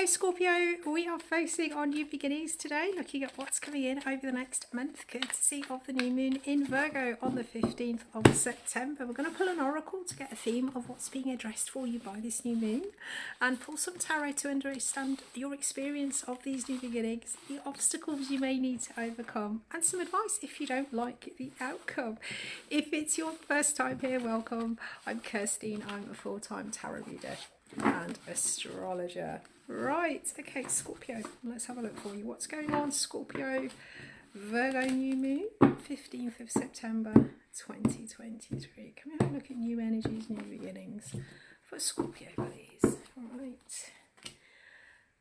Hello Scorpio, we are focusing on new beginnings today, looking at what's coming in over the next month, courtesy of the new moon in Virgo on the 15th of September. We're going to pull an oracle to get a theme of what's being addressed for you by this new moon, and pull some tarot to understand your experience of these new beginnings, the obstacles you may need to overcome, and some advice if you don't like the outcome. If it's your first time here, welcome. I'm Kirstine, I'm a full-time tarot reader and astrologer. Right, okay, Scorpio, let's have a look for you. What's going on, Scorpio? Virgo new moon, 15th of September 2023. Can we have a look at new energies, new beginnings for Scorpio, please? Right.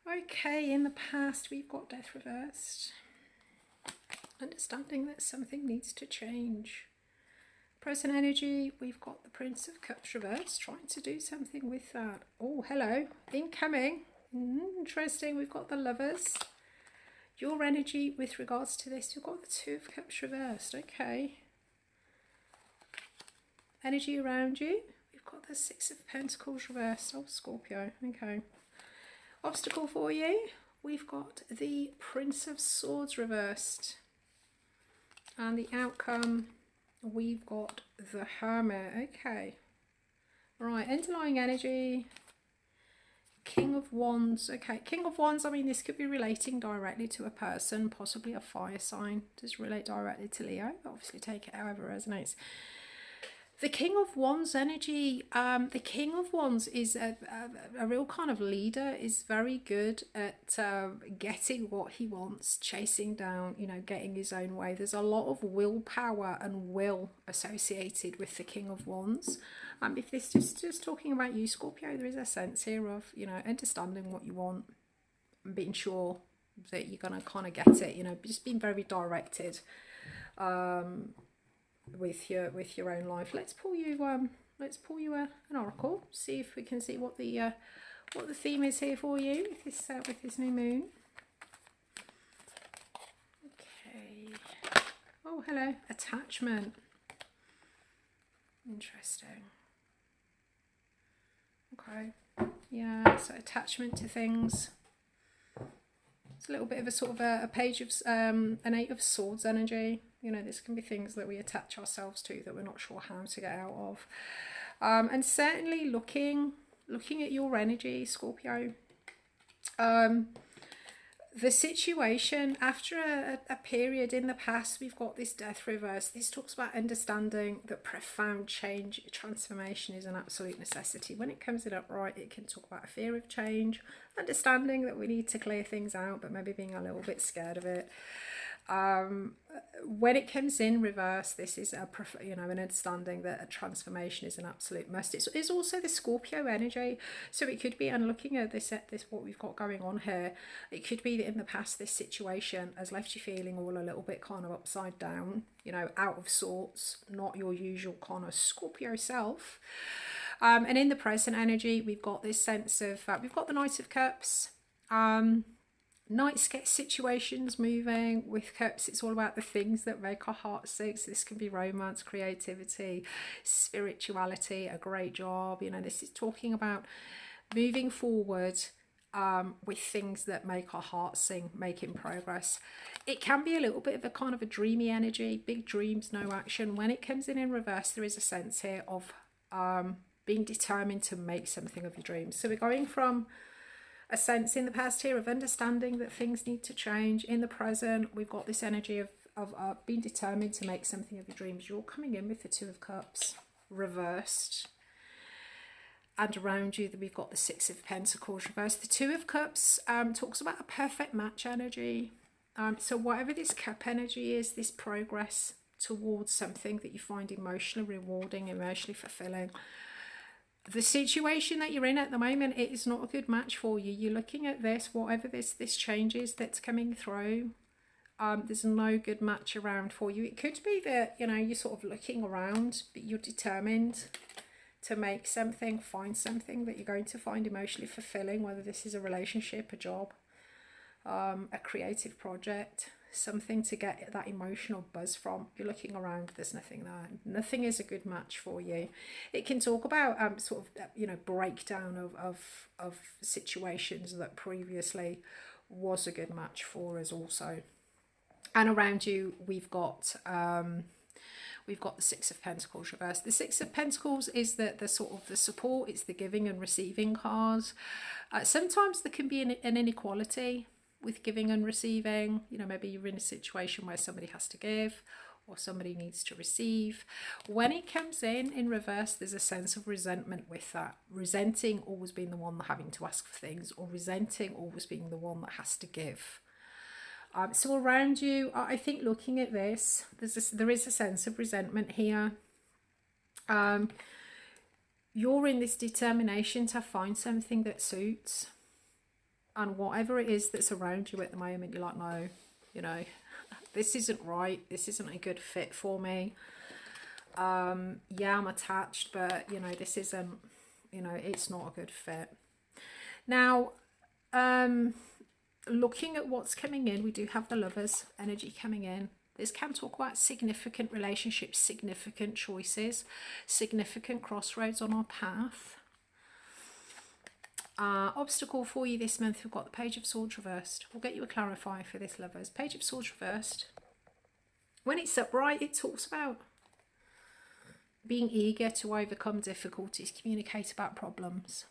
Okay, in the past we've got death reversed. Understanding that something needs to change. Present energy, we've got the Prince of Cups reversed, trying to do something with that. Oh, hello, incoming. Interesting, we've got the Lovers. Your energy with regards to this, you've got the Two of Cups reversed, okay. Energy around you, we've got the Six of Pentacles reversed. Oh, Scorpio, okay. Obstacle for you, we've got the Prince of Swords reversed. And the outcome, we've got the Hermit, okay. Right, underlying energy, King of Wands, okay. King of Wands, I mean, this could be relating directly to a person, possibly a fire sign. Does relate directly to Leo, obviously take it however it resonates. The King of Wands energy, the King of Wands is a real kind of leader, is very good at getting what he wants, chasing down, you know, getting his own way. There's a lot of willpower and will associated with the King of Wands. If this is just talking about you, Scorpio, there is a sense here of, you know, understanding what you want and being sure that you're going to kind of get it, you know, just being very directed. With your own life. Let's pull you an oracle, see if we can see what the theme is here for you with this new moon. Okay. Oh, hello, attachment. Interesting. Okay. Yeah, so attachment to things. It's a little bit of a sort of a page of an Eight of Swords energy. You know, this can be things that we attach ourselves to that we're not sure how to get out of. And certainly looking at your energy, Scorpio. The situation after a period in the past, we've got this death reverse. This talks about understanding that profound change, transformation is an absolute necessity. When it comes in upright, it can talk about a fear of change, understanding that we need to clear things out, but maybe being a little bit scared of it. When it comes in reverse, this is an understanding that a transformation is an absolute must. It's also the Scorpio energy, so it could be, and looking at this what we've got going on here, it could be that in the past this situation has left you feeling all a little bit kind of upside down, you know, out of sorts, not your usual kind of Scorpio self. And in the present energy, we've got this sense of we've got the Knight of Cups. Knights get situations moving. With Cups, it's all about the things that make our hearts sing. So this can be romance, creativity, spirituality, a great job. You know, this is talking about moving forward with things that make our hearts sing, making progress. It can be a little bit of a kind of a dreamy energy, big dreams, no action. When it comes in reverse, there is a sense here of being determined to make something of your dreams. So we're going from a sense in the past here of understanding that things need to change. In the present, we've got this energy of being determined to make something of your dreams. You're coming in with the Two of Cups reversed. And around you, we've got the Six of Pentacles reversed. The Two of Cups talks about a perfect match energy. So whatever this cup energy is, this progress towards something that you find emotionally rewarding, emotionally fulfilling. The situation that you're in at the moment, it is not a good match for you. You're looking at this, whatever this changes that's coming through, there's no good match around for you. It could be that, you know, you're sort of looking around, but you're determined to make something, find something that you're going to find emotionally fulfilling, whether this is a relationship, a job, a creative project, something to get that emotional buzz from. You're looking around, there's nothing there. Nothing is a good match for you. It can talk about sort of, you know, breakdown of situations that previously was a good match for us also. And around you, we've got the Six of Pentacles reversed. The Six of Pentacles is the sort of the support. It's the giving and receiving cards. Sometimes there can be an inequality with giving and receiving. You know, maybe you're in a situation where somebody has to give or somebody needs to receive. When it comes in reverse, there's a sense of resentment with that. Resenting always being the one having to ask for things, or resenting always being the one that has to give. So around you, I think looking at this, there is a sense of resentment here. You're in this determination to find something that suits. And whatever it is that's around you at the moment, you're like, no, you know, this isn't right. This isn't a good fit for me. Yeah, I'm attached, but, you know, this isn't, you know, it's not a good fit. Now, looking at what's coming in, we do have the Lovers energy coming in. This can talk about significant relationships, significant choices, significant crossroads on our path. Obstacle for you this month, we've got the Page of Swords reversed. We'll get you a clarifier for this, Lovers. Page of Swords reversed. When it's upright, it talks about being eager to overcome difficulties, communicate about problems.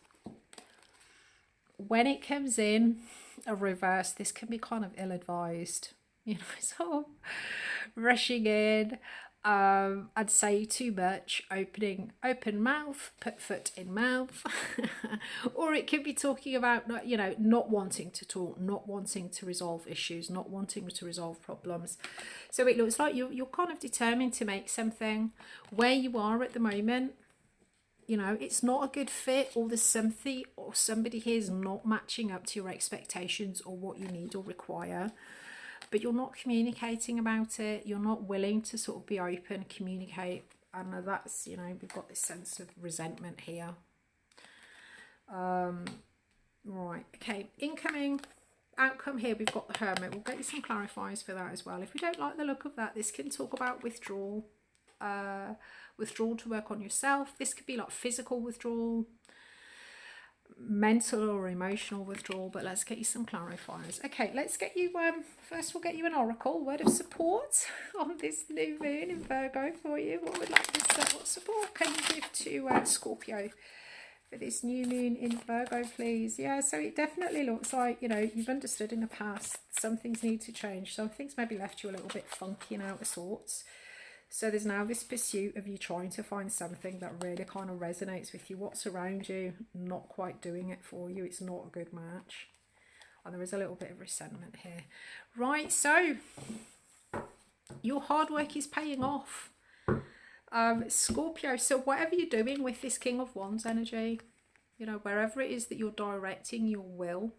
When it comes in a reverse, this can be kind of ill-advised, you know, sort of rushing in, I'd say too much, open mouth, put foot in mouth. Or it could be talking about, you know, not wanting to talk, not wanting to resolve issues, not wanting to resolve problems. So it looks like you're kind of determined to make something. Where you are at the moment, you know, it's not a good fit, or there's something or somebody here is not matching up to your expectations or what you need or require. But you're not communicating about it. You're not willing to sort of be open, communicate. And that's, you know, we've got this sense of resentment here. Right, okay. Incoming outcome here, we've got the Hermit. We'll get you some clarifiers for that as well. If you don't like the look of that, this can talk about withdrawal. Withdrawal to work on yourself. This could be like physical withdrawal, mental or emotional withdrawal, but let's get you some clarifiers. Okay, let's get you first we'll get you an oracle word of support on this new moon in Virgo for you. What would like this what support can you give to Scorpio for this new moon in Virgo, please? Yeah, so it definitely looks like, you know, you've understood in the past some things need to change. Some things maybe left you a little bit funky and out of sorts. So there's now this pursuit of you trying to find something that really kind of resonates with you. What's around you not quite doing it for you. It's not a good match. And there is a little bit of resentment here. Right, so your hard work is paying off. Scorpio, so whatever you're doing with this King of Wands energy, you know, wherever it is that you're directing your will,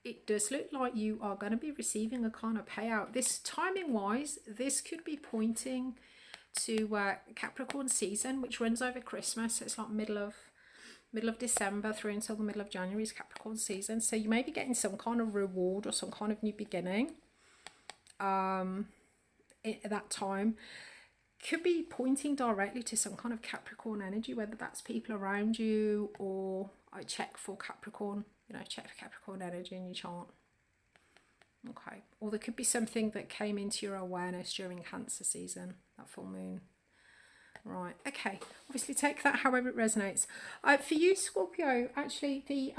it does look like you are going to be receiving a kind of payout. This timing wise, this could be pointing to Capricorn season, which runs over Christmas. So it's like middle of December through until the middle of January is Capricorn season. So you may be getting some kind of reward or some kind of new beginning at that time. Could be pointing directly to some kind of Capricorn energy, whether that's people around you, or I check for Capricorn, you know, check for Capricorn energy in your chart. Okay, or there could be something that came into your awareness during Cancer season, that full moon. Right, okay, obviously take that however it resonates. For you, Scorpio, actually the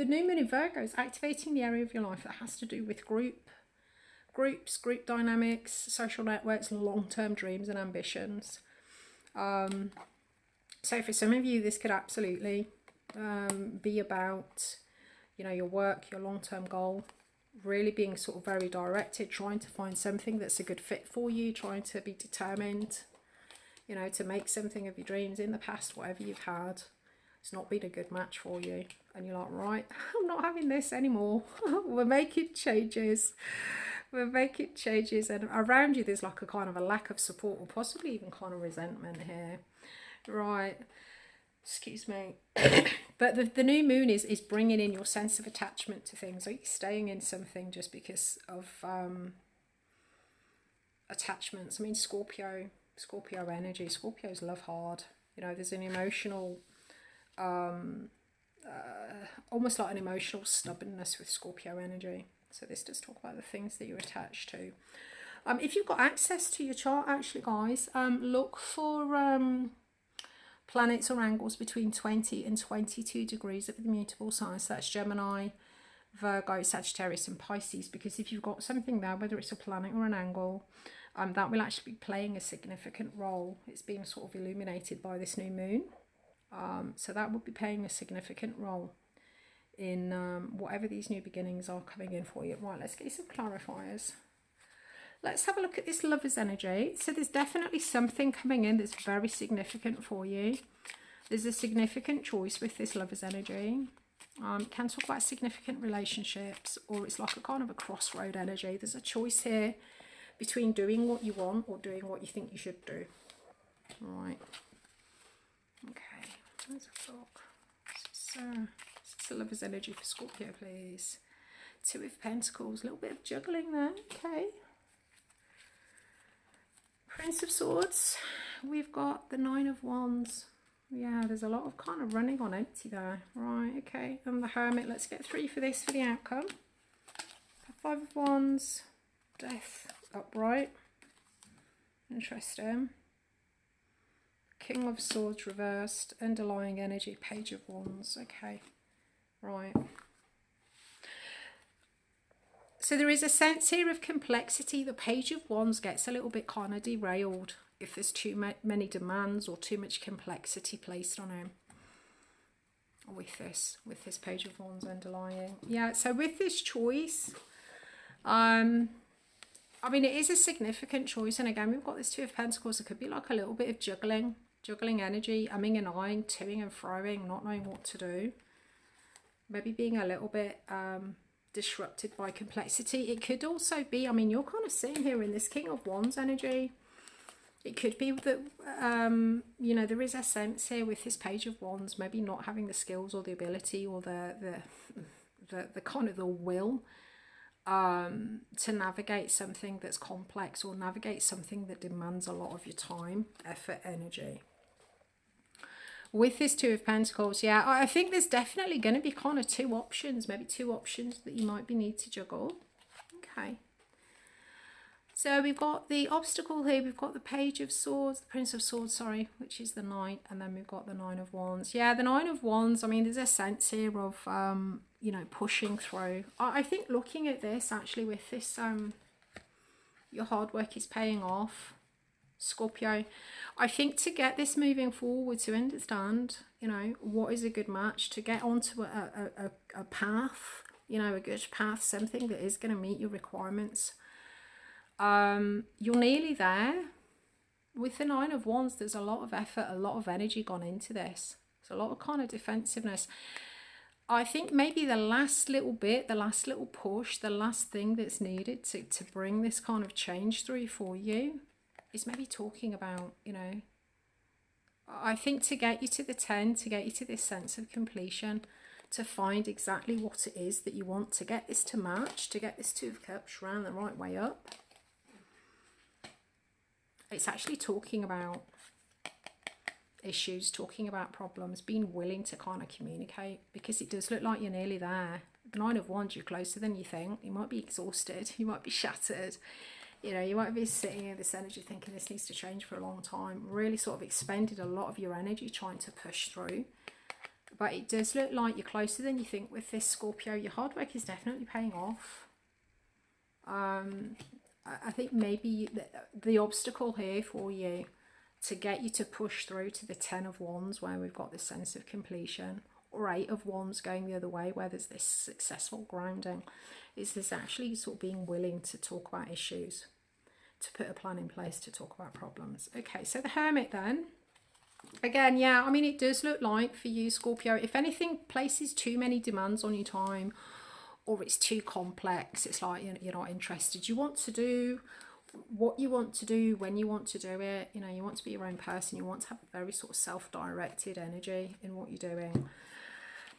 new moon in Virgo is activating the area of your life that has to do with groups, group dynamics, social networks, long-term dreams and ambitions. So for some of you, this could absolutely be about, you know, your work, your long-term goal, really being sort of very directed, trying to find something that's a good fit for you, trying to be determined, you know, to make something of your dreams. In the past, whatever you've had, it's not been a good match for you. And you're like, right, I'm not having this anymore. We're making changes. We're making changes. And around you, there's like a kind of a lack of support, or possibly even kind of resentment here. Right. Excuse me. But the new moon is bringing in your sense of attachment to things. Are you staying in something just because of attachments? I mean, Scorpio energy. Scorpios love hard. You know, there's an emotional, almost like an emotional stubbornness with Scorpio energy. So this does talk about the things that you're attached to. If you've got access to your chart, actually, guys, look for planets or angles between 20 and 22 degrees of the mutable signs. So that's Gemini, Virgo, Sagittarius and Pisces. Because if you've got something there, whether it's a planet or an angle, that will actually be playing a significant role. It's being sort of illuminated by this new moon. So that will be playing a significant role in whatever these new beginnings are coming in for you. Right, let's get some clarifiers. Let's have a look at this Lover's energy. So there's definitely something coming in that's very significant for you. There's a significant choice with this Lover's energy. Can talk about significant relationships, or it's like a kind of a crossroad energy. There's a choice here between doing what you want or doing what you think you should do. Right. Okay. Let's have a look. This is the Lover's energy for Scorpio, please. Two of Pentacles. A little bit of juggling there. Okay. Prince of Swords. We've got the Nine of Wands. Yeah, there's a lot of kind of running on empty there. Right, okay. And the Hermit. Let's get 3 for this for the outcome. Five of Wands. Death upright. Interesting. King of Swords reversed. Underlying energy. Page of Wands. Okay. Right. So there is a sense here of complexity. The Page of Wands gets a little bit kind of derailed if there's too many demands or too much complexity placed on him. With this Page of Wands underlying. Yeah, so with this choice, I mean, it is a significant choice. And again, we've got this Two of Pentacles. It could be like a little bit of juggling energy, umming and ahhing, toing and froing, not knowing what to do. Maybe being a little bit disrupted by complexity. It could also be, I mean, you're kind of sitting here in this King of Wands energy. It could be that, you know, there is a sense here with this Page of Wands, maybe not having the skills or the ability or the kind of the will to navigate something that's complex or navigate something that demands a lot of your time, effort, energy. With this Two of Pentacles, yeah, I think there's definitely going to be kind of two options, maybe two options that you might need to juggle. Okay. So we've got the obstacle here. We've got the Page of Swords, the Prince of Swords, sorry, which is the Knight. And then we've got the Nine of Wands. Yeah, the Nine of Wands, I mean, there's a sense here of, you know, pushing through. I think looking at this, actually, with this, your hard work is paying off. Scorpio, I think to get this moving forward, to understand, you know, what is a good match, to get onto a path, you know, a good path, something that is going to meet your requirements. You're nearly there. With the Nine of Wands, there's a lot of effort, a lot of energy gone into this. There's a lot of kind of defensiveness. I think maybe the last little bit, the last little push, the last thing that's needed to bring this kind of change through for you is maybe talking about, you know, I think to get you to the 10, to get you to this sense of completion, to find exactly what it is that you want, to get this to match, to get this Two of Cups round the right way up. It's actually talking about issues, talking about problems, being willing to kind of communicate, because it does look like you're nearly there. The Nine of Wands, you're closer than you think. You might be exhausted, you might be shattered. You know, you might be sitting in this energy thinking this needs to change for a long time. Really sort of expended a lot of your energy trying to push through. But it does look like you're closer than you think with this Scorpio. Your hard work is definitely paying off. I think maybe the obstacle here for you to get you to push through to the 10 of Wands, where we've got this sense of completion, or 8 of Wands going the other way, where there's this successful grounding, is this actually sort of being willing to talk about issues, to put a plan in place to talk about problems. Okay, so the Hermit then. Again, yeah, I mean, it does look like for you, Scorpio, if anything places too many demands on your time, or it's too complex, it's like you're not interested. You want to do what you want to do when you want to do it. You know, you want to be your own person. You want to have a very sort of self-directed energy in what you're doing.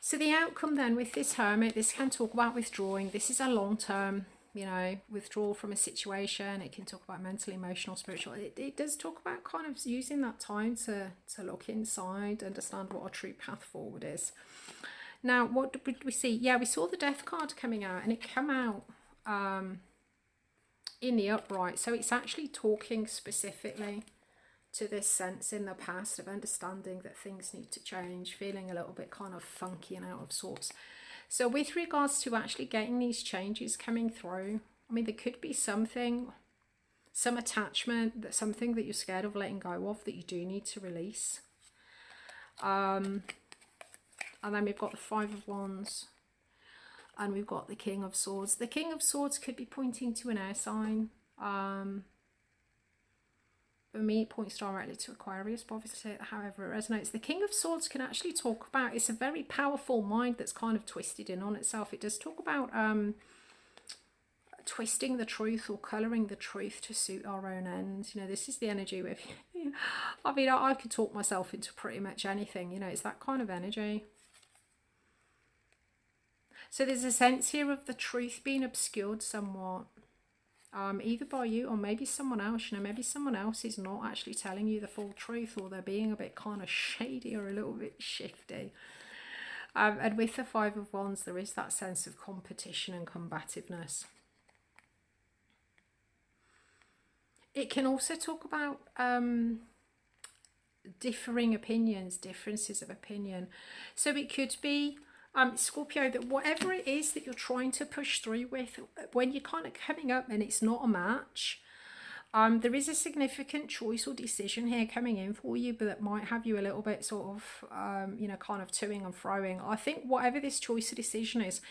So the outcome then with this Hermit, this can talk about withdrawing. This is a long-term, you know, withdrawal from a situation. It can talk about mental, emotional, spiritual. It does talk about kind of using that time to look inside, understand what our true path forward is. Now, what did we see? Yeah, we saw the Death card coming out, and it came out in the upright. So it's actually talking specifically to this sense in the past of understanding that things need to change, feeling a little bit kind of funky and out of sorts. So with regards to actually getting these changes coming through, I mean, there could be something, some attachment, that something that you're scared of letting go of that you do need to release. And then we've got the Five of Wands, and we've got the King of Swords. The King of Swords could be pointing to an air sign. For me, it points directly to Aquarius, but obviously however it resonates. The King of Swords can actually talk about, it's a very powerful mind that's kind of twisted in on itself. It does talk about twisting the truth or colouring the truth to suit our own ends. You know, this is the energy with, I mean, I could talk myself into pretty much anything, you know, it's that kind of energy. So there's a sense here of the truth being obscured somewhat. Either by you or maybe someone else. You know, maybe someone else is not actually telling you the full truth, or they're being a bit kind of shady or a little bit shifty. And with the Five of Wands, there is that sense of competition and combativeness. It can also talk about differing opinions, differences of opinion. So it could be Scorpio, that whatever it is that you're trying to push through with, when you're kind of coming up and it's not a match, there is a significant choice or decision here coming in for you, but that might have you a little bit sort of, you know, kind of toing and froing. I think whatever this choice or decision is,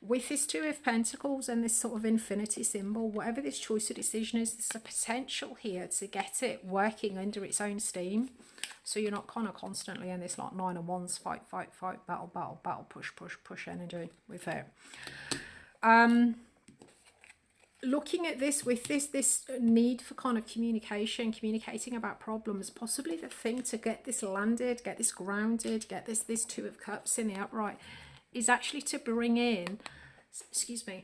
with this Two of Pentacles and this sort of infinity symbol, whatever this choice or decision is, there's a potential here to get it working under its own steam. So you're not kind of constantly in this like Nine of Wands, fight, fight, fight, battle, battle, battle, push, push, push energy with it. Looking at this with this need for kind of communication, communicating about problems, possibly the thing to get this landed, get this grounded, get this Two of Cups in the upright, is actually to bring in, excuse me,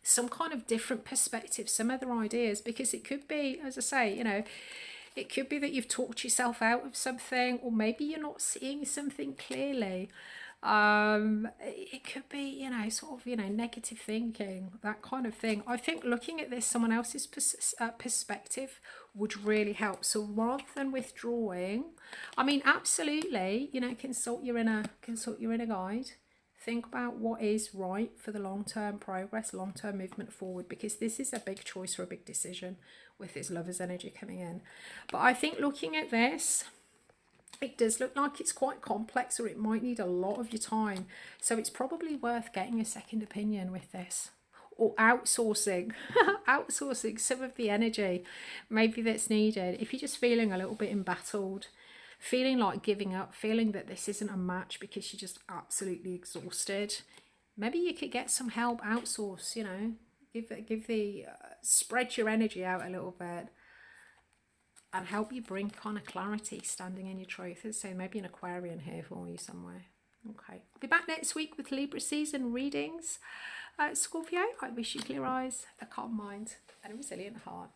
some kind of different perspective, some other ideas, because it could be, as I say, you know, it could be that you've talked yourself out of something, or maybe you're not seeing something clearly. It could be, you know, sort of, you know, negative thinking, that kind of thing. I think looking at this, someone else's perspective would really help. So rather than withdrawing, I mean, absolutely, you know, consult your inner guide. Think about what is right for the long-term progress, long-term movement forward, because this is a big choice or a big decision with this Lover's energy coming in. But I think looking at this, it does look like it's quite complex, or it might need a lot of your time. So it's probably worth getting a second opinion with this, or outsourcing, outsourcing some of the energy maybe that's needed. If you're just feeling a little bit embattled, feeling like giving up, feeling that this isn't a match because you're just absolutely exhausted, maybe you could get some help, outsource, you know, spread your energy out a little bit and help you bring kind of clarity, standing in your truth. So maybe an Aquarian here for you somewhere. Okay, I'll be back next week with Libra season readings. Scorpio, I wish you clear eyes, a calm mind and a resilient heart.